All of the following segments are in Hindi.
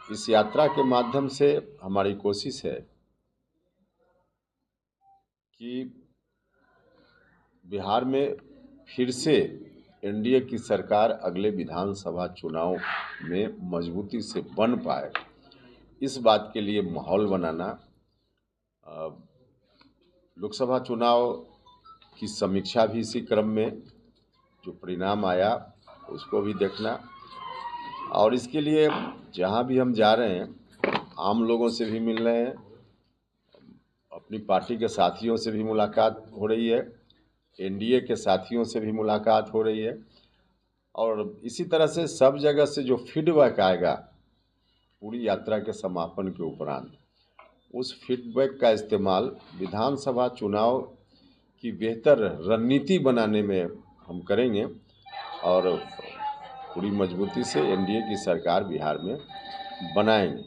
इस यात्रा के माध्यम से हमारी कोशिश है कि बिहार में फिर से एनडीए की सरकार अगले विधानसभा चुनाव में मजबूती से बन पाए, इस बात के लिए माहौल बनाना, लोकसभा चुनाव की समीक्षा भी इसी क्रम में, जो परिणाम आया उसको भी देखना, और इसके लिए जहाँ भी हम जा रहे हैं आम लोगों से भी मिल रहे हैं, अपनी पार्टी के साथियों से भी मुलाकात हो रही है, एनडीए के साथियों से भी मुलाकात हो रही है, और इसी तरह से सब जगह से जो फीडबैक आएगा पूरी यात्रा के समापन के उपरांत, उस फीडबैक का इस्तेमाल विधानसभा चुनाव की बेहतर रणनीति बनाने में हम करेंगे और पूरी मजबूती से एनडीए की सरकार बिहार में बनाएंगे।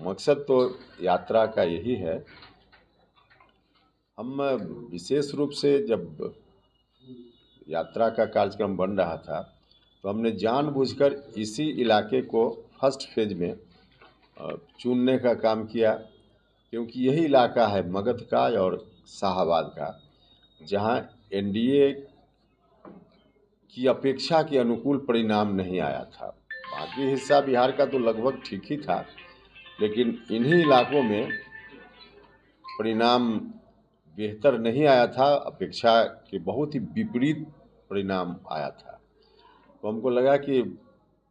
मकसद तो यात्रा का यही है। हम विशेष रूप से जब यात्रा का कार्यक्रम बन रहा था तो हमने जानबूझकर इसी इलाके को फर्स्ट फेज में चुनने का काम किया, क्योंकि यही इलाका है मगध का और शाहाबाद का, जहां एनडीए की अपेक्षा के अनुकूल परिणाम नहीं आया था। बाकी हिस्सा बिहार का तो लगभग ठीक ही था, लेकिन इन्हीं इलाकों में परिणाम बेहतर नहीं आया था, अपेक्षा के बहुत ही विपरीत परिणाम आया था। तो हमको लगा कि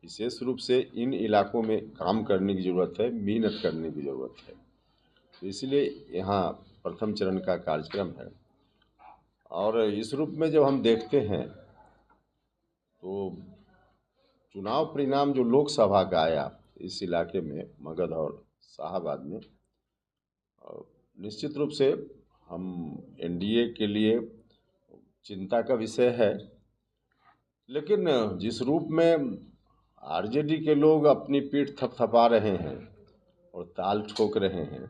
विशेष रूप से इन इलाकों में काम करने की ज़रूरत है, मेहनत करने की ज़रूरत है, तो इसलिए यहाँ प्रथम चरण का कार्यक्रम है। और इस रूप में जब हम देखते हैं तो चुनाव परिणाम जो लोकसभा का आया इस इलाके में मगध और शाहाबाद में, निश्चित रूप से हम एनडीए के लिए चिंता का विषय है, लेकिन जिस रूप में आरजेडी के लोग अपनी पीठ थपथपा रहे हैं और ताल ठोक रहे हैं,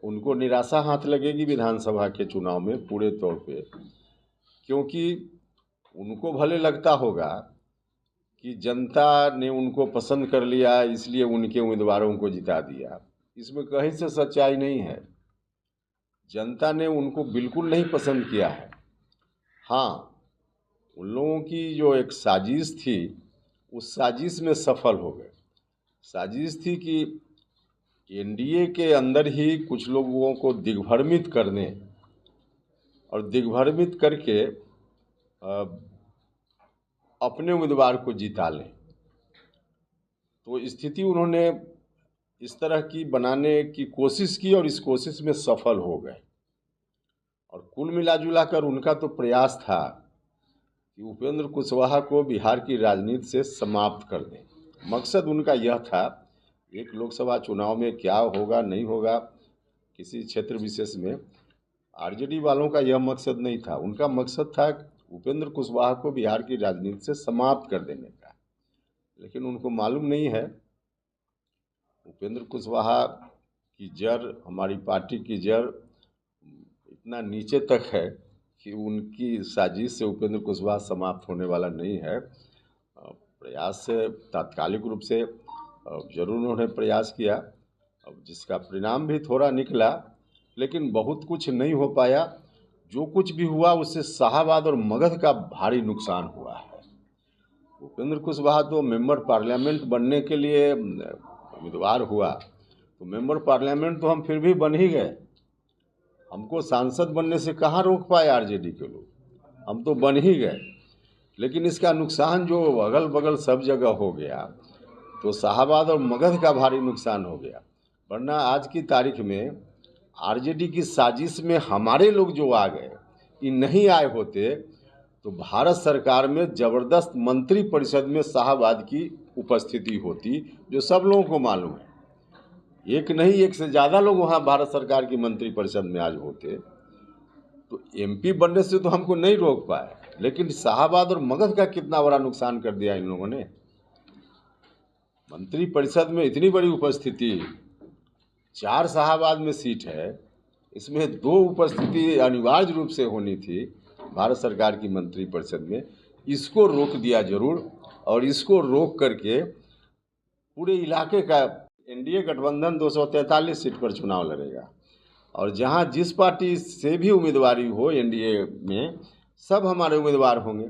उनको निराशा हाथ लगेगी विधानसभा के चुनाव में पूरे तौर पे, क्योंकि उनको भले लगता होगा कि जनता ने उनको पसंद कर लिया इसलिए उनके उम्मीदवारों को जिता दिया। इसमें कहीं से सच्चाई नहीं है। जनता ने उनको बिल्कुल नहीं पसंद किया है। हाँ, उन लोगों की जो एक साजिश थी उस साजिश में सफल हो गए। साजिश थी कि एनडीए के अंदर ही कुछ लोगों को दिग्भ्रमित करने और दिग्भ्रमित करके अपने उम्मीदवार को जिता लें। तो स्थिति उन्होंने इस तरह की बनाने की कोशिश की और इस कोशिश में सफल हो गए। और कुल मिला कर उनका तो प्रयास था कि उपेंद्र कुशवाहा को बिहार की राजनीति से समाप्त कर दें। मकसद उनका यह था, एक लोकसभा चुनाव में क्या होगा नहीं होगा किसी क्षेत्र विशेष में, आरजेडी वालों का यह मकसद नहीं था। उनका मकसद था उपेंद्र कुशवाहा को बिहार की राजनीति से समाप्त कर देने का। लेकिन उनको मालूम नहीं है उपेंद्र कुशवाहा की जड़, हमारी पार्टी की जड़ इतना नीचे तक है कि उनकी साजिश से उपेंद्र कुशवाहा समाप्त होने वाला नहीं है। प्रयास से तात्कालिक रूप से जरूर उन्होंने प्रयास किया, जिसका परिणाम भी थोड़ा निकला, लेकिन बहुत कुछ नहीं हो पाया। जो कुछ भी हुआ उससे शाहाबाद और मगध का भारी नुकसान हुआ है। उपेंद्र कुशवाहा तो मेंबर पार्लियामेंट बनने के लिए उम्मीदवार हुआ, तो मेंबर पार्लियामेंट तो हम फिर भी बन ही गए। हमको सांसद बनने से कहाँ रोक पाए आरजेडी के लोग, हम तो बन ही गए। लेकिन इसका नुकसान जो अगल बगल सब जगह हो गया, तो शाहाबाद और मगध का भारी नुकसान हो गया। वरना आज की तारीख में आरजेडी की साजिश में हमारे लोग जो आ गए, ये नहीं आए होते तो भारत सरकार में ज़बरदस्त मंत्री परिषद में शाहाबाद की उपस्थिति होती, जो सब लोगों को मालूम है। एक नहीं, एक से ज़्यादा लोग वहाँ भारत सरकार की मंत्री परिषद में आज होते। तो एमपी बनने से तो हमको नहीं रोक पाए, लेकिन शाहाबाद और मगध का कितना बड़ा नुकसान कर दिया इन लोगों ने। मंत्री परिषद में इतनी बड़ी उपस्थिति, 4 शाहाबाद में सीट है, इसमें 2 उपस्थिति अनिवार्य रूप से होनी थी भारत सरकार की मंत्री परिषद में। इसको रोक दिया जरूर, और इसको रोक करके पूरे इलाके का एनडीए गठबंधन 243 सीट पर चुनाव लड़ेगा और जहां जिस पार्टी से भी उम्मीदवारी हो एनडीए में सब हमारे उम्मीदवार होंगे।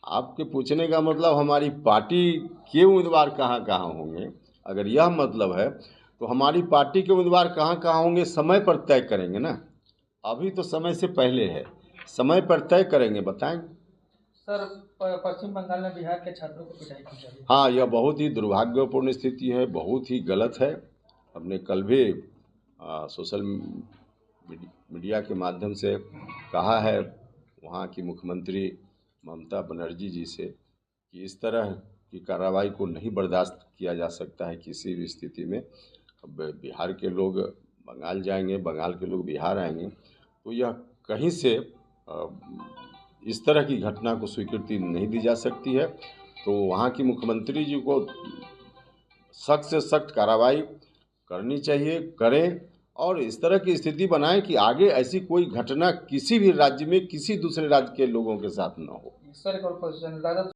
आपके पूछने का मतलब हमारी पार्टी के उम्मीदवार कहाँ कहाँ होंगे, अगर यह मतलब है तो हमारी पार्टी के उम्मीदवार कहाँ कहाँ होंगे समय पर तय करेंगे ना। अभी तो समय से पहले है, समय पर तय करेंगे, बताएंगे। सर, पश्चिम बंगाल में बिहार के छात्रों को पिटाई की जा रही है। हाँ, यह बहुत ही दुर्भाग्यपूर्ण स्थिति है, बहुत ही गलत है। हमने कल भी सोशल मीडिया के माध्यम से कहा है वहाँ की मुख्यमंत्री ममता बनर्जी जी से कि इस तरह की कार्रवाई को नहीं बर्दाश्त किया जा सकता है किसी भी स्थिति में। अब बिहार के लोग बंगाल जाएंगे, बंगाल के लोग बिहार आएंगे, तो यह कहीं से इस तरह की घटना को स्वीकृति नहीं दी जा सकती है। तो वहाँ की मुख्यमंत्री जी को सख्त से सख्त कार्रवाई करनी चाहिए, करें और इस तरह की स्थिति बनाएं कि आगे ऐसी कोई घटना किसी भी राज्य में किसी दूसरे राज्य के लोगों के साथ न हो। सर, एक और क्वेश्चन,